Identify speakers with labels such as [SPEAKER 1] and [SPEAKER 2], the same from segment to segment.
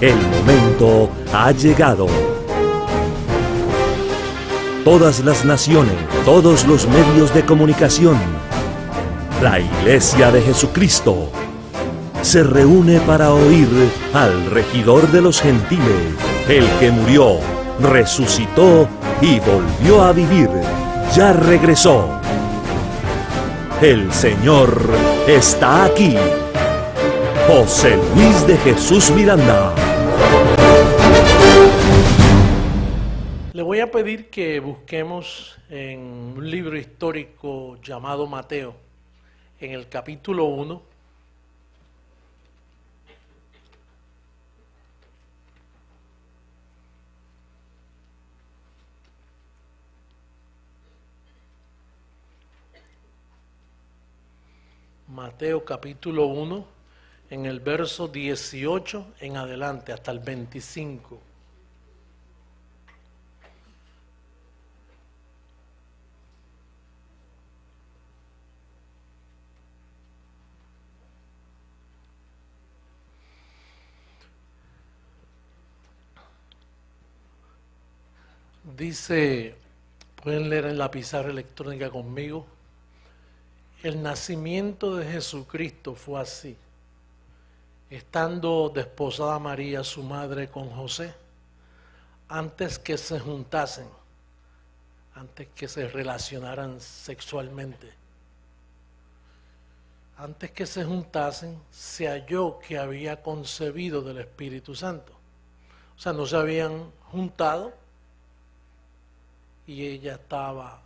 [SPEAKER 1] El momento ha llegado. Todas las naciones, todos los medios de comunicación, la Iglesia de Jesucristo se reúne para oír al regidor de los gentiles, el que murió, resucitó y volvió a vivir. Ya regresó. El Señor está aquí. José Luis de Jesús Miranda.
[SPEAKER 2] Le voy a pedir que busquemos en un libro histórico llamado Mateo, en el capítulo 1. Mateo capítulo 1, en el verso 18 en adelante, hasta el 25. Dice, pueden leer en la pizarra electrónica conmigo, el nacimiento de Jesucristo fue así. Estando desposada María, su madre, con José, antes que se juntasen, antes que se relacionaran sexualmente, antes que se juntasen, se halló que había concebido del Espíritu Santo. O sea, no se habían juntado y ella estaba...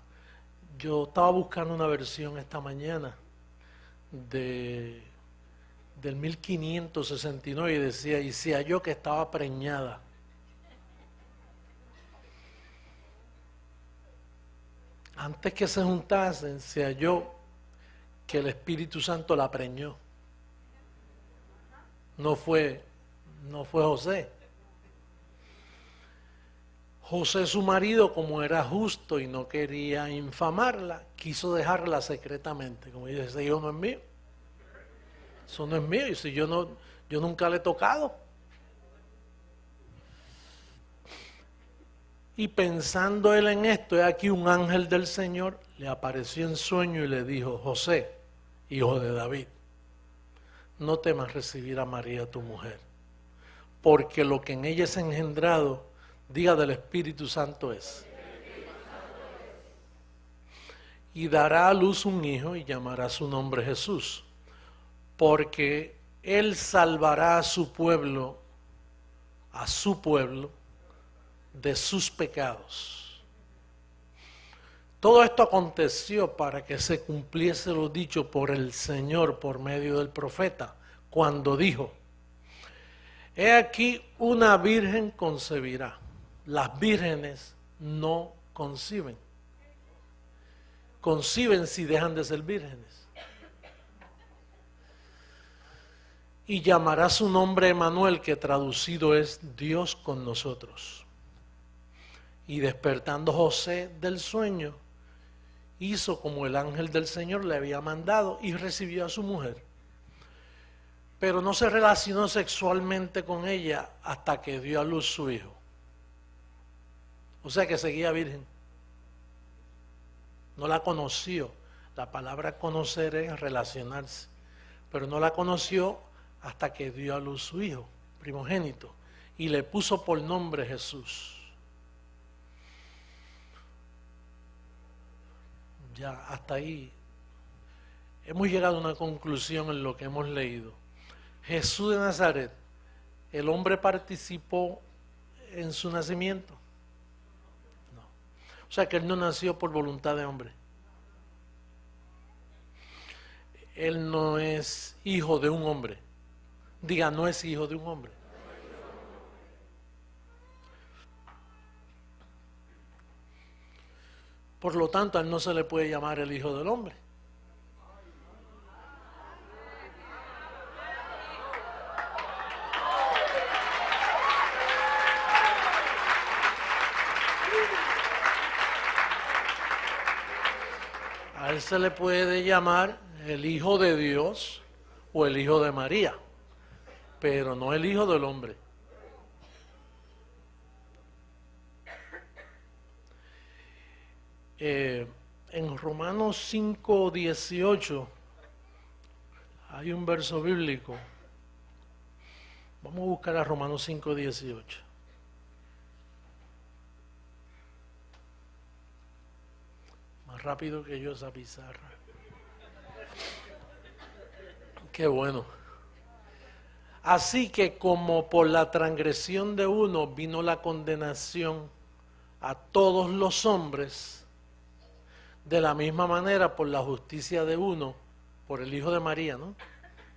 [SPEAKER 2] Yo estaba buscando una versión esta mañana del 1569 y decía, y se halló que estaba preñada. Antes que se juntasen, se halló que el Espíritu Santo la preñó. No fue José. José, su marido, como era justo y no quería infamarla, quiso dejarla secretamente. Como dice, ese hijo no es mío. Eso no es mío. Y si yo nunca le he tocado. Y pensando él en esto, aquí un ángel del Señor le apareció en sueño y le dijo, José, hijo de David, no temas recibir a María tu mujer, porque lo que en ella es engendrado, diga del Espíritu Santo es. Y dará a luz un hijo y llamará su nombre Jesús, porque él salvará a su pueblo, de sus pecados. Todo esto aconteció para que se cumpliese lo dicho por el Señor por medio del profeta, cuando dijo, he aquí una virgen concebirá. Las vírgenes no conciben. Conciben si dejan de ser vírgenes. Y llamará su nombre Emanuel, que traducido es Dios con nosotros. Y despertando José del sueño, hizo como el ángel del Señor le había mandado y recibió a su mujer. Pero no se relacionó sexualmente con ella hasta que dio a luz su hijo. O sea que seguía virgen. No la conoció. La palabra conocer es relacionarse. Pero no la conoció hasta que dio a luz su hijo, primogénito. Y le puso por nombre Jesús. Ya hasta ahí hemos llegado a una conclusión en lo que hemos leído. Jesús de Nazaret, ¿el hombre participó en su nacimiento? No. O sea que él no nació por voluntad de hombre. Él no es hijo de un hombre. Diga, no es hijo de un hombre. Por lo tanto, a él no se le puede llamar el hijo del hombre. A él se le puede llamar el hijo de Dios o el hijo de María, pero no el hijo del hombre. En Romanos 5:18 hay un verso bíblico. Vamos a buscar a Romanos 5:18. Más rápido que yo esa pizarra. Qué bueno. Así que como por la transgresión de uno vino la condenación a todos los hombres, de la misma manera por la justicia de uno, por el Hijo de María, ¿no?,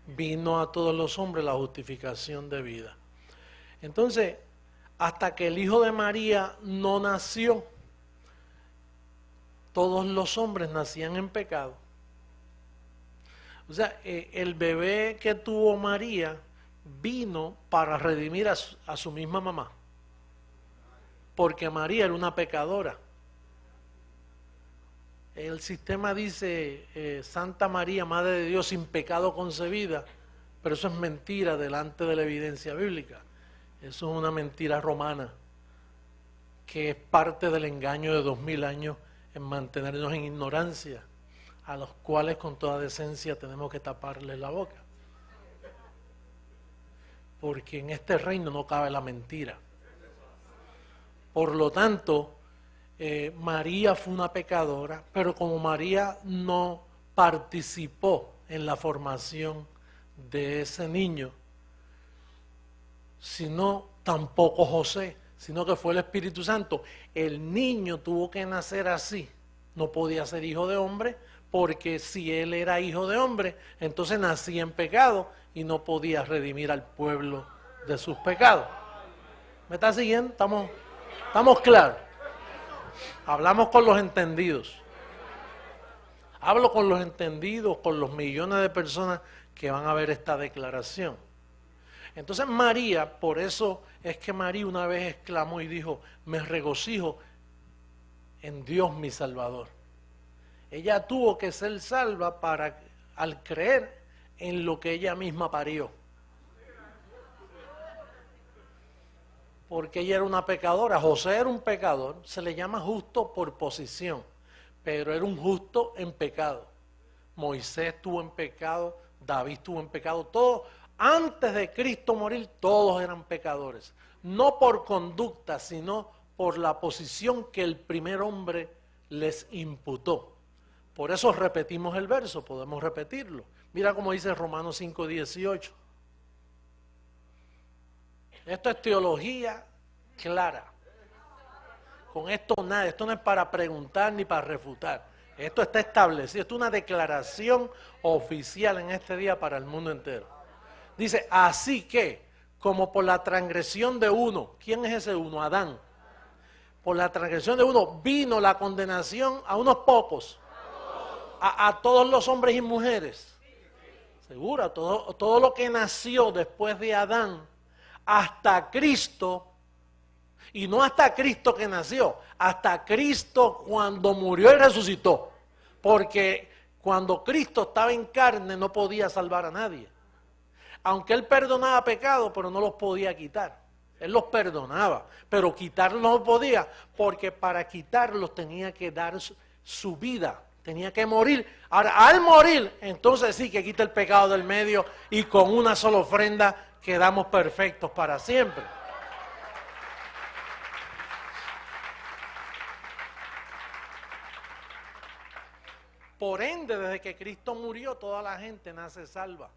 [SPEAKER 2] vino a todos los hombres la justificación de vida. Entonces, hasta que el Hijo de María no nació, todos los hombres nacían en pecado. O sea, el bebé que tuvo María vino para redimir a su misma mamá, porque María era una pecadora. El sistema dice Santa María, Madre de Dios, sin pecado concebida, pero eso es mentira delante de la evidencia bíblica. Eso es una mentira romana, que es parte del engaño de 2000 años en mantenernos en ignorancia, a los cuales con toda decencia tenemos que taparles la boca. Porque en este reino no cabe la mentira. Por lo tanto, María fue una pecadora, pero como María no participó en la formación de ese niño, sino tampoco José, sino que fue el Espíritu Santo, el niño tuvo que nacer así. No podía ser hijo de hombre, porque si él era hijo de hombre, entonces nacía en pecado y no podía redimir al pueblo de sus pecados. ¿Me está siguiendo? ¿Estamos claros? Hablamos con los entendidos. Hablo con los entendidos, con los millones de personas que van a ver esta declaración. Entonces María, por eso es que María una vez exclamó y dijo: me regocijo en Dios mi Salvador. Ella tuvo que ser salva al creer en lo que ella misma parió. Porque ella era una pecadora. José era un pecador, se le llama justo por posición, pero era un justo en pecado. Moisés estuvo en pecado, David estuvo en pecado, todos, antes de Cristo morir, todos eran pecadores. No por conducta, sino por la posición que el primer hombre les imputó. Por eso repetimos el verso, podemos repetirlo. Mira cómo dice Romanos 5:18. Esto es teología clara. Con esto nada, esto no es para preguntar ni para refutar. Esto está establecido, esto es una declaración oficial en este día para el mundo entero. Dice, así que, como por la transgresión de uno, ¿quién es ese uno? Adán. Por la transgresión de uno vino la condenación a unos pocos, a todos los hombres y mujeres. Seguro, todo lo que nació después de Adán, hasta Cristo, y no hasta Cristo que nació, hasta Cristo cuando murió y resucitó. Porque cuando Cristo estaba en carne no podía salvar a nadie. Aunque Él perdonaba pecados, pero no los podía quitar. Él los perdonaba, pero quitarlos no podía, porque para quitarlos tenía que dar su vida, tenía que morir. Ahora, al morir, entonces sí que quita el pecado del medio y con una sola ofrenda quedamos perfectos para siempre. Por ende, desde que Cristo murió, toda la gente nace salva.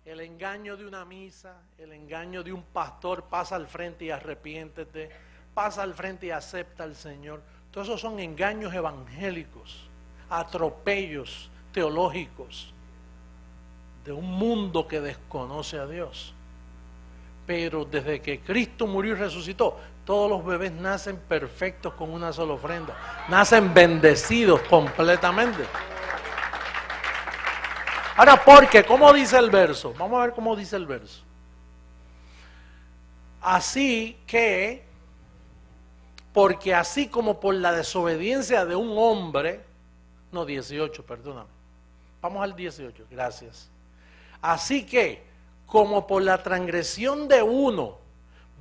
[SPEAKER 2] El engaño de una misa, el engaño de un pastor, pasa al frente y arrepiéntete, pasa al frente y acepta al Señor. Todos esos son engaños evangélicos, atropellos teológicos de un mundo que desconoce a Dios. Pero desde que Cristo murió y resucitó, todos los bebés nacen perfectos con una sola ofrenda, nacen bendecidos completamente. Ahora, porque, ¿cómo dice el verso? Vamos a ver cómo dice el verso. Así que, porque así como por la desobediencia de un hombre, no 18, perdóname. Vamos al 18, gracias. Así que, como por la transgresión de uno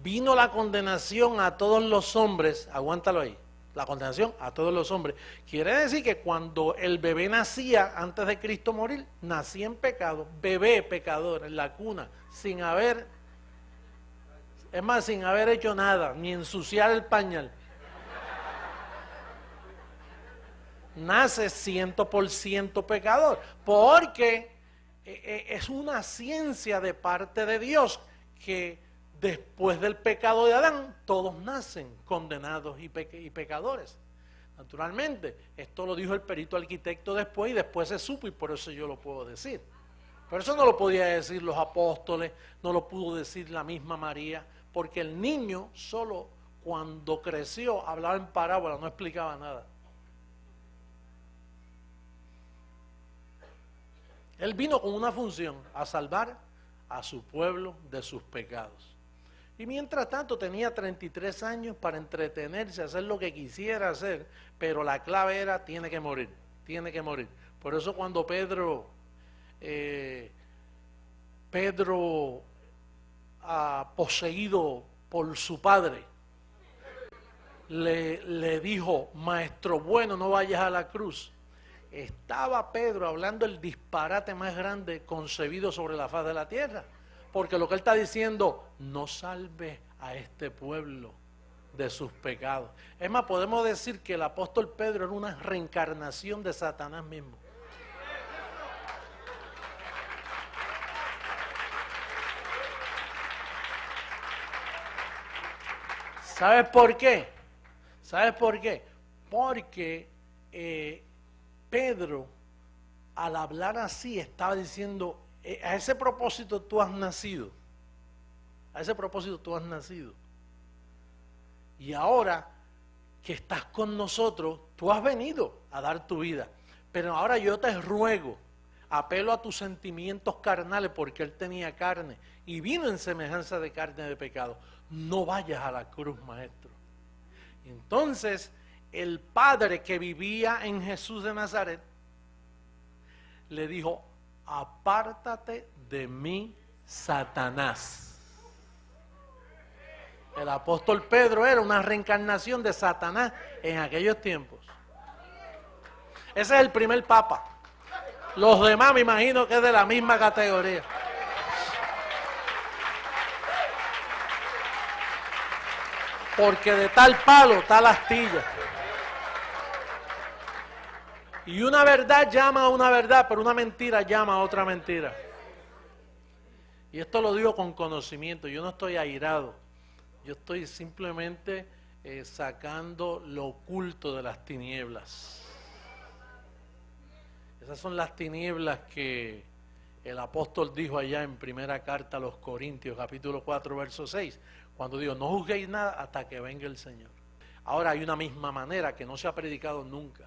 [SPEAKER 2] vino la condenación a todos los hombres, aguántalo ahí, la condenación a todos los hombres. Quiere decir que cuando el bebé nacía, antes de Cristo morir, nacía en pecado, bebé pecador, en la cuna, sin haber hecho nada, ni ensuciar el pañal. Nace 100% pecador, porque es una ciencia de parte de Dios que después del pecado de Adán, todos nacen condenados y pecadores. Naturalmente, esto lo dijo el perito arquitecto después, y después se supo, y por eso yo lo puedo decir. Pero eso no lo podía decir los apóstoles, no lo pudo decir la misma María, porque el niño solo cuando creció hablaba en parábola, no explicaba nada. Él vino con una función, a salvar a su pueblo de sus pecados. Y mientras tanto tenía 33 años para entretenerse, hacer lo que quisiera hacer, pero la clave era, tiene que morir, tiene que morir. Por eso cuando Pedro poseído por su padre, le dijo, maestro bueno, no vayas a la cruz. Estaba Pedro hablando el disparate más grande concebido sobre la faz de la tierra. Porque lo que él está diciendo, no salve a este pueblo de sus pecados. Es más, podemos decir que el apóstol Pedro era una reencarnación de Satanás mismo. ¿Sabes por qué? ¿Sabes por qué? Porque Pedro, al hablar así, estaba diciendo, a ese propósito tú has nacido. A ese propósito tú has nacido. Y ahora que estás con nosotros, tú has venido a dar tu vida. Pero ahora yo te ruego, apelo a tus sentimientos carnales, porque él tenía carne y vino en semejanza de carne de pecado. No vayas a la cruz, maestro. Entonces, el padre que vivía en Jesús de Nazaret le dijo, apártate de mí, Satanás. El apóstol Pedro era una reencarnación de Satanás en aquellos tiempos. Ese es el primer papa. Los demás me imagino que es de la misma categoría. Porque de tal palo, tal astilla. Y una verdad llama a una verdad, pero una mentira llama a otra mentira. Y esto lo digo con conocimiento, yo no estoy airado. Yo estoy simplemente sacando lo oculto de las tinieblas. Esas son las tinieblas que el apóstol dijo allá en primera carta a los Corintios, capítulo 4, verso 6, cuando dijo, no juzguéis nada hasta que venga el Señor. Ahora hay una misma manera que no se ha predicado nunca.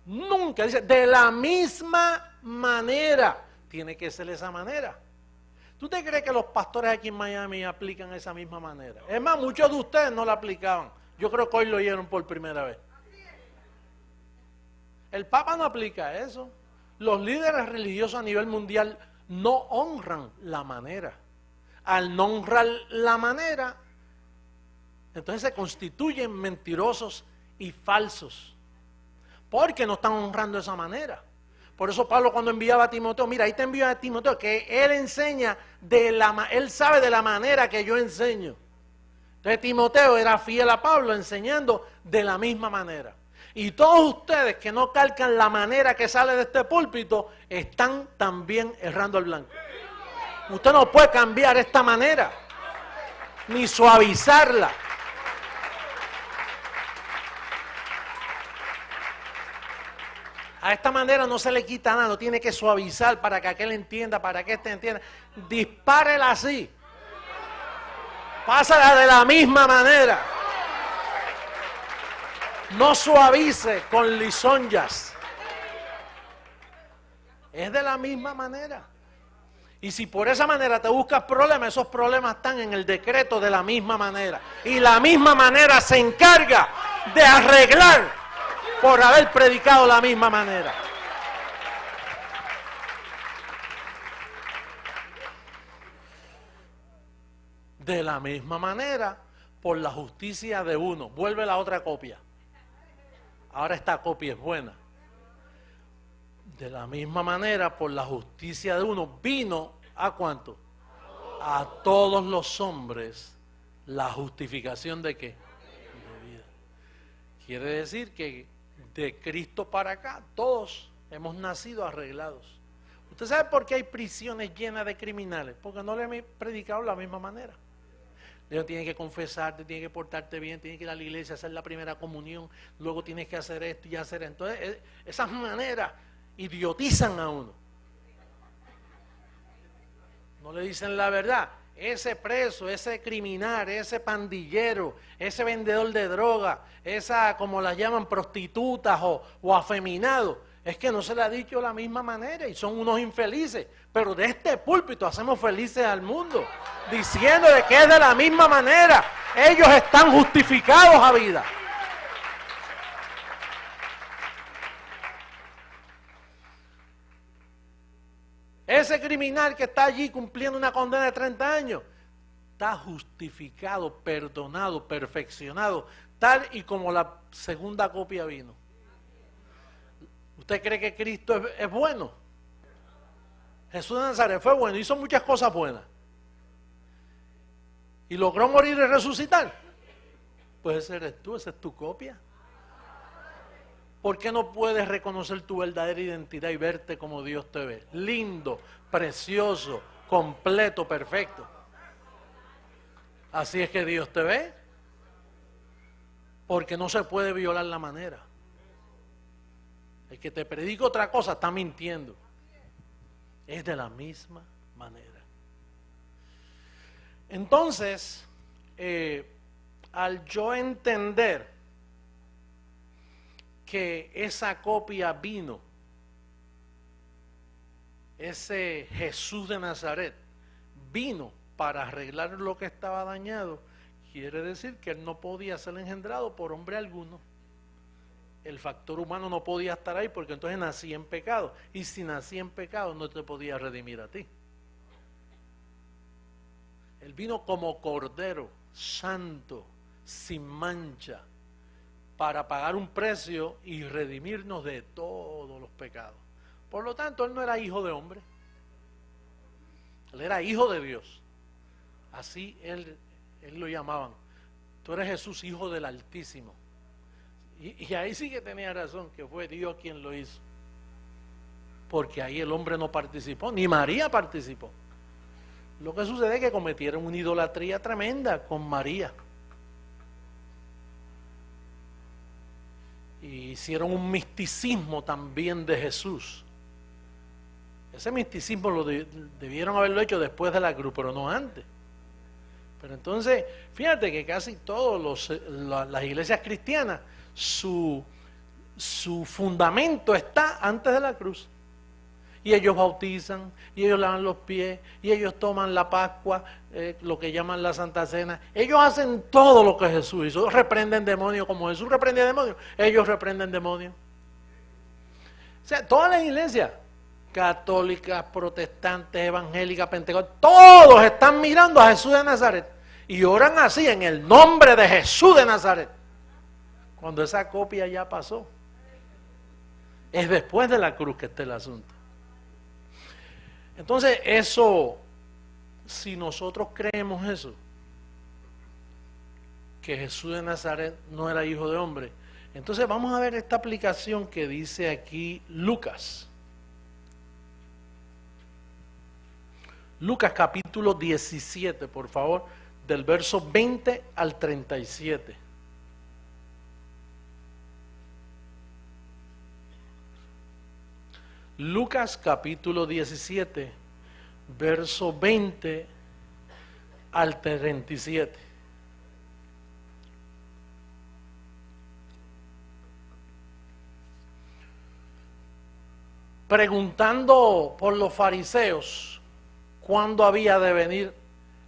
[SPEAKER 2] Nunca, dice, de la misma manera, tiene que ser esa manera. ¿Tú te crees que los pastores aquí en Miami aplican esa misma manera? Es más, muchos de ustedes no la aplicaban. Yo creo que hoy lo oyeron por primera vez. El Papa no aplica eso. Los líderes religiosos a nivel mundial no honran la manera. Al no honrar la manera, entonces se constituyen mentirosos y falsos. Porque no están honrando esa manera. Por eso Pablo cuando enviaba a Timoteo, mira, ahí te envío a Timoteo, que él enseña, él sabe de la manera que yo enseño. Entonces Timoteo era fiel a Pablo enseñando de la misma manera. Y todos ustedes que no calcan la manera que sale de este púlpito, están también errando al blanco. Usted no puede cambiar esta manera, ni suavizarla. A esta manera no se le quita nada, no tiene que suavizar para que aquel entienda, para que este entienda. Dispárela así. Pásala de la misma manera. No suavice con lisonjas. Es de la misma manera. Y si por esa manera te buscas problemas, esos problemas están en el decreto de la misma manera. Y la misma manera se encarga de arreglar por haber predicado la misma manera. De la misma manera, por la justicia de uno. Vuelve la otra copia. ahora esta copia es buena. De la misma manera, por la justicia de uno, vino ¿a cuánto? A todos los hombres la justificación de ¿qué? De vida. Quiere decir que de Cristo para acá, todos hemos nacido arreglados. ¿Usted sabe por qué hay prisiones llenas de criminales? Porque no le han predicado de la misma manera. Dios tiene que confesarte, tiene que portarte bien, tiene que ir a la iglesia, hacer la primera comunión, luego tienes que hacer esto y hacer esto. Entonces, esas maneras idiotizan a uno. No le dicen la verdad. Ese preso, ese criminal, ese pandillero, ese vendedor de droga, esa, como las llaman, prostitutas o afeminados, es que no se le ha dicho de la misma manera y son unos infelices. Pero de este púlpito hacemos felices al mundo, diciendo de que es de la misma manera. Ellos están justificados a vida. Ese criminal que está allí cumpliendo una condena de 30 años, está justificado, perdonado, perfeccionado, tal y como la segunda copia vino. ¿Usted cree que Cristo es bueno? Jesús de Nazaret fue bueno, hizo muchas cosas buenas. ¿Y logró morir y resucitar? Pues ese eres tú, esa es tu copia. ¿Por qué no puedes reconocer tu verdadera identidad y verte como Dios te ve? Lindo, precioso, completo, perfecto. Así es que Dios te ve. Porque no se puede violar la manera. El que te predica otra cosa está mintiendo. Es de la misma manera. Entonces, al yo entender que esa copia vino, ese Jesús de Nazaret vino para arreglar lo que estaba dañado, quiere decir que él no podía ser engendrado por hombre alguno. El factor humano no podía estar ahí porque entonces nacía en pecado, y si nacía en pecado no te podía redimir a ti. Él vino como cordero santo, sin mancha, para pagar un precio y redimirnos de todos los pecados. Por lo tanto, él no era hijo de hombre, él era hijo de Dios. Así él lo llamaban. Tú eres Jesús, hijo del Altísimo. Y ahí sí que tenía razón, que fue Dios quien lo hizo. Porque ahí el hombre no participó, ni María participó. Lo que sucede es que cometieron una idolatría tremenda con María. Y hicieron un misticismo también de Jesús. Ese misticismo lo debieron haberlo hecho después de la cruz, pero no antes. Pero entonces, fíjate que casi todas las iglesias cristianas, su fundamento está antes de la cruz. Y ellos bautizan, y ellos lavan los pies, y ellos toman la Pascua, lo que llaman la Santa Cena. Ellos hacen todo lo que Jesús hizo. Reprenden demonios como Jesús reprendía demonios. Ellos reprenden demonios. O sea, todas las iglesias, católicas, protestantes, evangélicas, pentecostés, todos están mirando a Jesús de Nazaret y oran así en el nombre de Jesús de Nazaret. Cuando esa copia ya pasó, es después de la cruz que está el asunto. Entonces eso, si nosotros creemos eso, que Jesús de Nazaret no era hijo de hombre, entonces vamos a ver esta aplicación que dice aquí Lucas. Lucas capítulo 17, por favor, del verso 20 al 37. Lucas capítulo 17, verso 20 al 37. Preguntando por los fariseos cuándo había de venir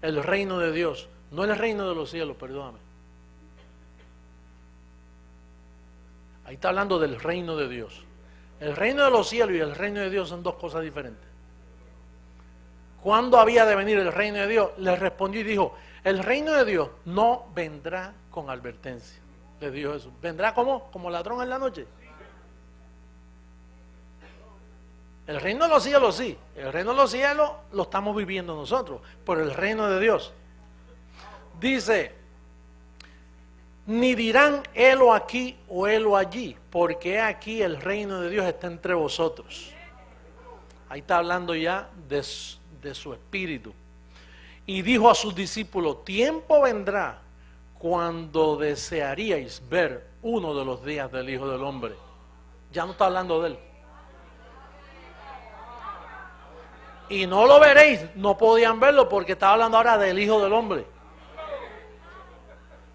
[SPEAKER 2] el reino de Dios, no el reino de los cielos, perdóname. Ahí está hablando del reino de Dios. El reino de los cielos y el reino de Dios son dos cosas diferentes. ¿Cuándo había de venir el reino de Dios? Le respondió y dijo, el reino de Dios no vendrá con advertencia. Le dijo Jesús. ¿Vendrá como ladrón en la noche? El reino de los cielos sí. El reino de los cielos lo estamos viviendo nosotros. Por el reino de Dios. Dice, ni dirán helo aquí o helo allí, porque aquí el reino de Dios está entre vosotros. Ahí está hablando ya de su espíritu. Y dijo a sus discípulos, tiempo vendrá cuando desearíais ver uno de los días del Hijo del Hombre. Ya no está hablando de él. Y no lo veréis, no podían verlo porque estaba hablando ahora del Hijo del Hombre.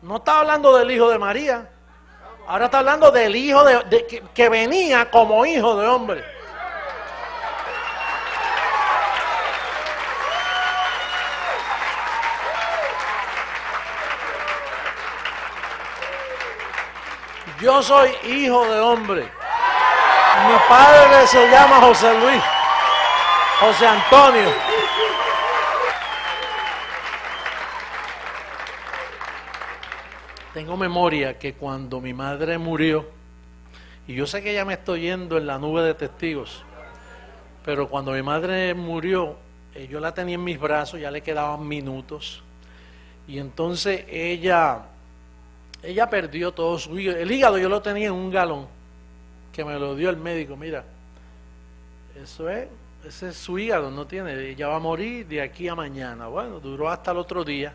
[SPEAKER 2] No está hablando del Hijo de María. Ahora está hablando del Hijo que venía como Hijo de Hombre. Yo soy hijo de hombre. Mi padre se llama José Luis, José Antonio. Tengo memoria que cuando mi madre murió, y yo sé que ya me estoy yendo en la nube de testigos, pero cuando mi madre murió, yo la tenía en mis brazos, ya le quedaban minutos, y entonces ella perdió todo su hígado. El hígado yo lo tenía en un galón, que me lo dio el médico. Mira, ese es su hígado, no tiene, ella va a morir de aquí a mañana. Bueno, duró hasta el otro día,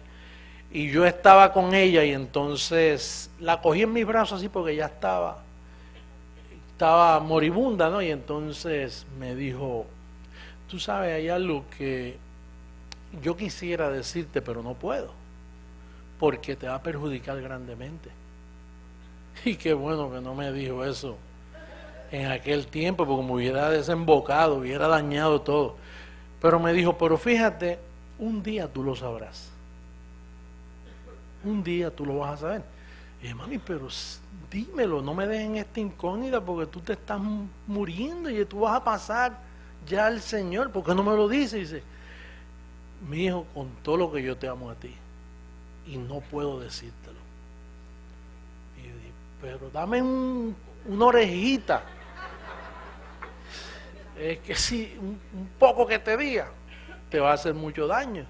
[SPEAKER 2] y yo estaba con ella, y entonces la cogí en mis brazos así porque ya estaba moribunda, ¿no? Y entonces me dijo, tú sabes, hay algo que yo quisiera decirte, pero no puedo, porque te va a perjudicar grandemente. Y qué bueno que no me dijo eso en aquel tiempo, porque me hubiera desembocado, hubiera dañado todo. Pero me dijo, pero fíjate, un día tú lo sabrás. Un día tú lo vas a saber. Y dije, mami, pero dímelo, no me dejen esta incógnita, porque tú te estás muriendo y tú vas a pasar ya al Señor. ¿Por qué no me lo dices? Y dice, mi hijo, con todo lo que yo te amo a ti, y no puedo decírtelo. Y yo dije, pero dame una orejita. Es que si un poco que te diga, te va a hacer mucho daño.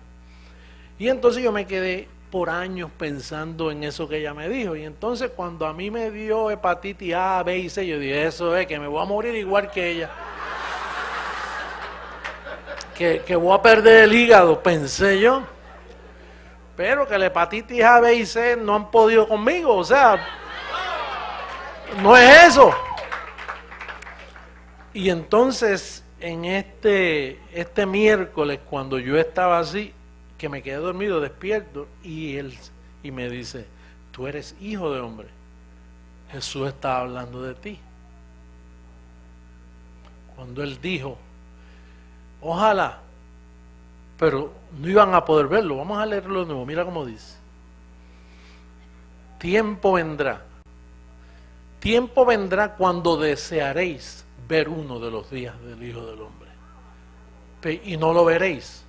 [SPEAKER 2] Y entonces yo me quedé por años pensando en eso que ella me dijo. Y entonces cuando a mí me dio hepatitis A, B y C, yo dije, eso es, que me voy a morir igual que ella. Que voy a perder el hígado, pensé yo. Pero que la hepatitis A, B y C no han podido conmigo, o sea, no es eso. Y entonces, en este miércoles, cuando yo estaba así, que me quedé dormido, despierto, y él me dice, tú eres hijo de hombre. Jesús está hablando de ti. Cuando él dijo, ojalá, pero no iban a poder verlo. Vamos a leerlo de nuevo, mira cómo dice. Tiempo vendrá cuando desearéis ver uno de los días del Hijo del Hombre, y no lo veréis.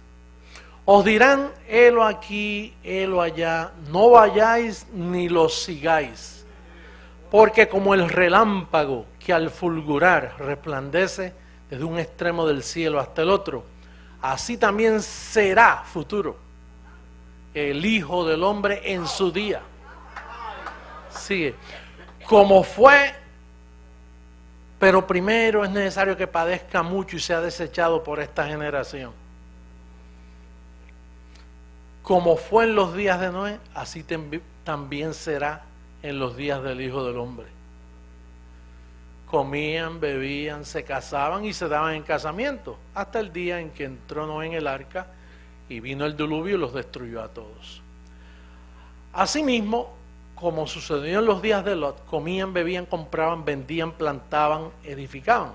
[SPEAKER 2] Os dirán, helo aquí, helo allá, no vayáis ni lo sigáis, porque como el relámpago que al fulgurar resplandece desde un extremo del cielo hasta el otro, así también será futuro el Hijo del Hombre en su día. Sigue. Como fue, pero primero es necesario que padezca mucho y sea desechado por esta generación. Como fue en los días de Noé, así también será en los días del Hijo del Hombre. Comían, bebían, se casaban y se daban en casamiento, hasta el día en que entró Noé en el arca y vino el diluvio y los destruyó a todos. Asimismo, como sucedió en los días de Lot, comían, bebían, compraban, vendían, plantaban, edificaban.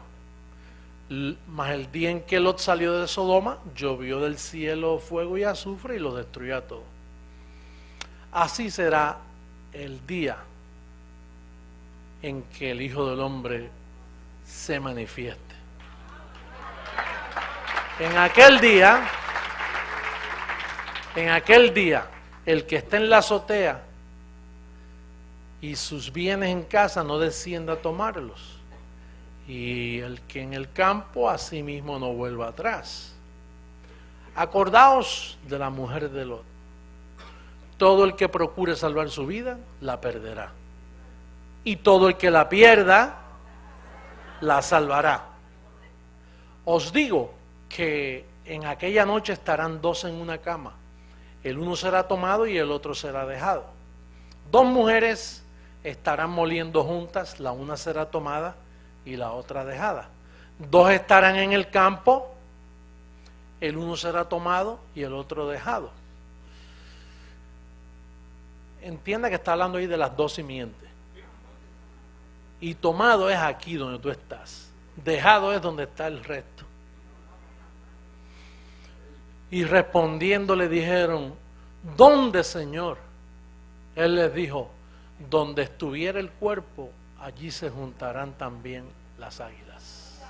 [SPEAKER 2] Mas el día en que Lot salió de Sodoma, llovió del cielo fuego y azufre y los destruyó a todos. Así será el día en que el Hijo del Hombre se manifieste. En aquel día, el que está en la azotea y sus bienes en casa no descienda a tomarlos, y el que en el campo asimismo no vuelva atrás. Acordaos de la mujer de Lot. Todo el que procure salvar su vida, la perderá. Y todo el que la pierda, la salvará. Os digo que en aquella noche estarán dos en una cama. El uno será tomado y el otro será dejado. Dos mujeres estarán moliendo juntas, la una será tomada y la otra dejada. Dos estarán en el campo, el uno será tomado y el otro dejado. Entienda que está hablando ahí de las dos simientes. Y tomado es aquí donde tú estás. Dejado es donde está el resto. Y respondiendo le dijeron, ¿dónde, Señor? Él les dijo, donde estuviera el cuerpo, allí se juntarán también las águilas.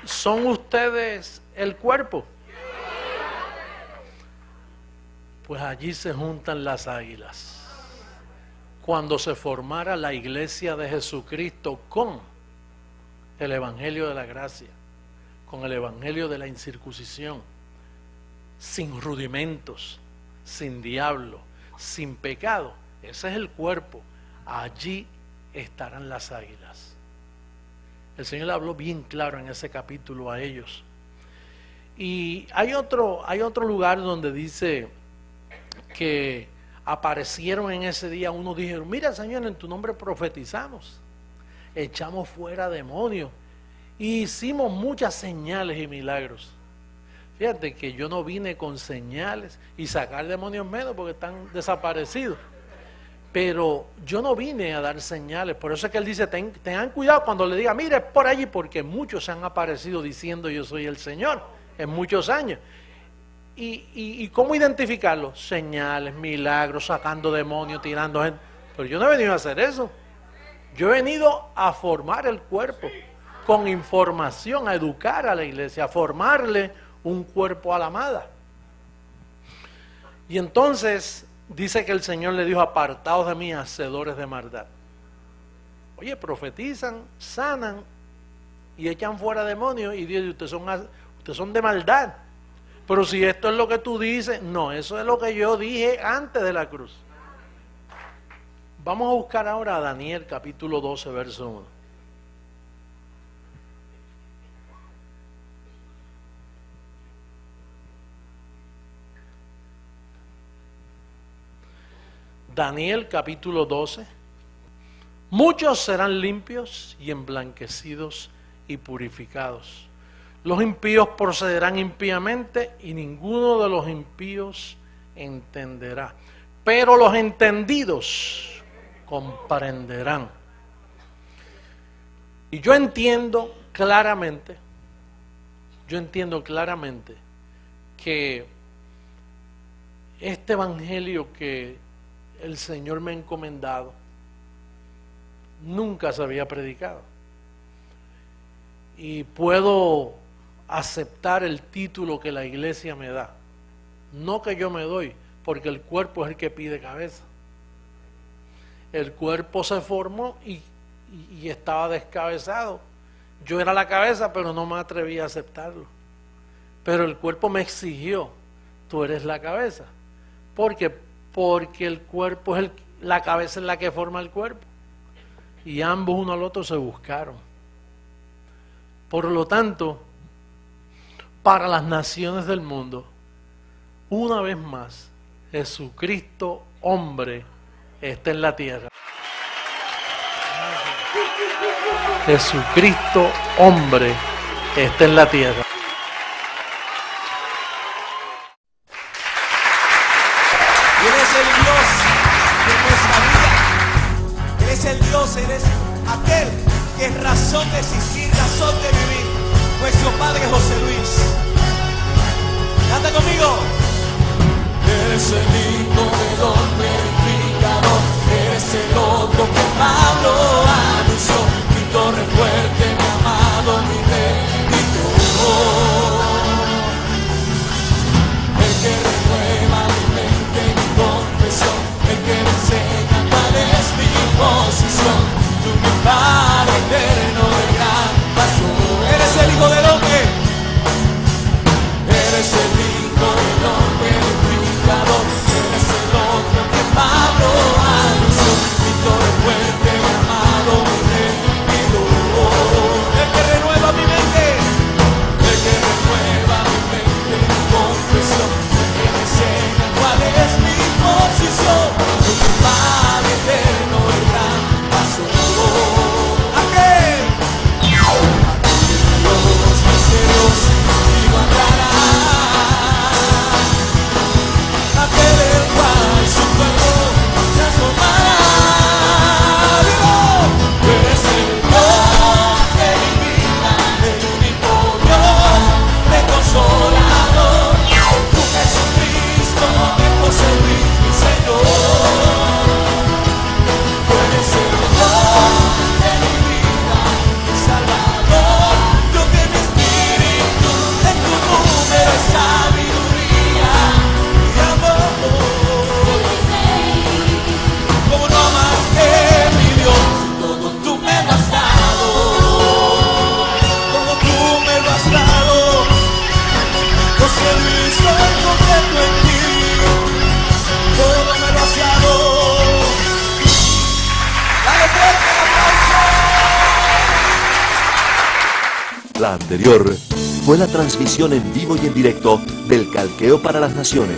[SPEAKER 2] ¿Son ustedes el cuerpo? Pues allí se juntan las águilas. Cuando se formara la iglesia de Jesucristo con el evangelio de la gracia, con el evangelio de la incircuncisión, sin rudimentos, sin diablo, sin pecado, ese es el cuerpo. Allí estarán las águilas. El Señor le habló bien claro en ese capítulo a ellos. Y hay otro lugar donde dice que aparecieron en ese día, unos dijeron, mira, Señor, en tu nombre profetizamos, echamos fuera demonios y hicimos muchas señales y milagros. Fíjate que yo no vine con señales y sacar demonios menos porque están desaparecidos. Pero yo no vine a dar señales, por eso es que él dice, tengan cuidado cuando le diga, mire, es por allí, porque muchos se han aparecido diciendo yo soy el Señor, en muchos años. ¿Y cómo identificarlo? Señales, milagros, sacando demonios, tirando gente. Pero yo no he venido a hacer eso. Yo he venido a formar el cuerpo, con información, a educar a la iglesia, a formarle un cuerpo a la amada. Y entonces dice que el Señor le dijo, apartaos de mí, hacedores de maldad. Oye, profetizan, sanan y echan fuera demonios y dicen, ustedes son de maldad. Pero si esto es lo que tú dices, no, eso es lo que yo dije antes de la cruz. Vamos a buscar ahora a Daniel capítulo 12, verso 1. Daniel capítulo 12. Muchos serán limpios y emblanquecidos y purificados. Los impíos procederán impíamente y ninguno de los impíos entenderá. Pero los entendidos comprenderán. Y yo entiendo claramente que este evangelio que el Señor me ha encomendado nunca se había predicado. Y puedo aceptar el título que la iglesia me da. No que yo me doy, porque el cuerpo es el que pide cabeza. El cuerpo se formó y estaba descabezado. Yo era la cabeza, pero no me atreví a aceptarlo. Pero el cuerpo me exigió, tú eres la cabeza. Porque el cuerpo es la cabeza es la que forma el cuerpo. Y ambos uno al otro se buscaron. Por lo tanto, para las naciones del mundo, una vez más, Jesucristo, hombre, está en la tierra. Jesucristo, hombre, está en la tierra.
[SPEAKER 3] Y Él es el Dios de nuestra vida. Él es el Dios, Él es aquel que es razón de existir, razón de vivir. Nuestro Padre José Luis. Canta conmigo. Eres el Hijo del hombre edificador. Eres el otro que Pablo anunció. Mi torre fuerte.
[SPEAKER 1] La anterior fue la transmisión en vivo y en directo del Calqueo para las Naciones.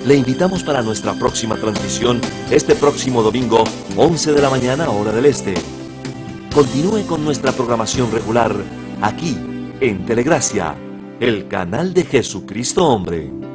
[SPEAKER 1] Le invitamos para nuestra próxima transmisión este próximo domingo, 11 de la mañana, hora del este. Continúe con nuestra programación regular aquí en Telegracia, el canal de Jesucristo Hombre.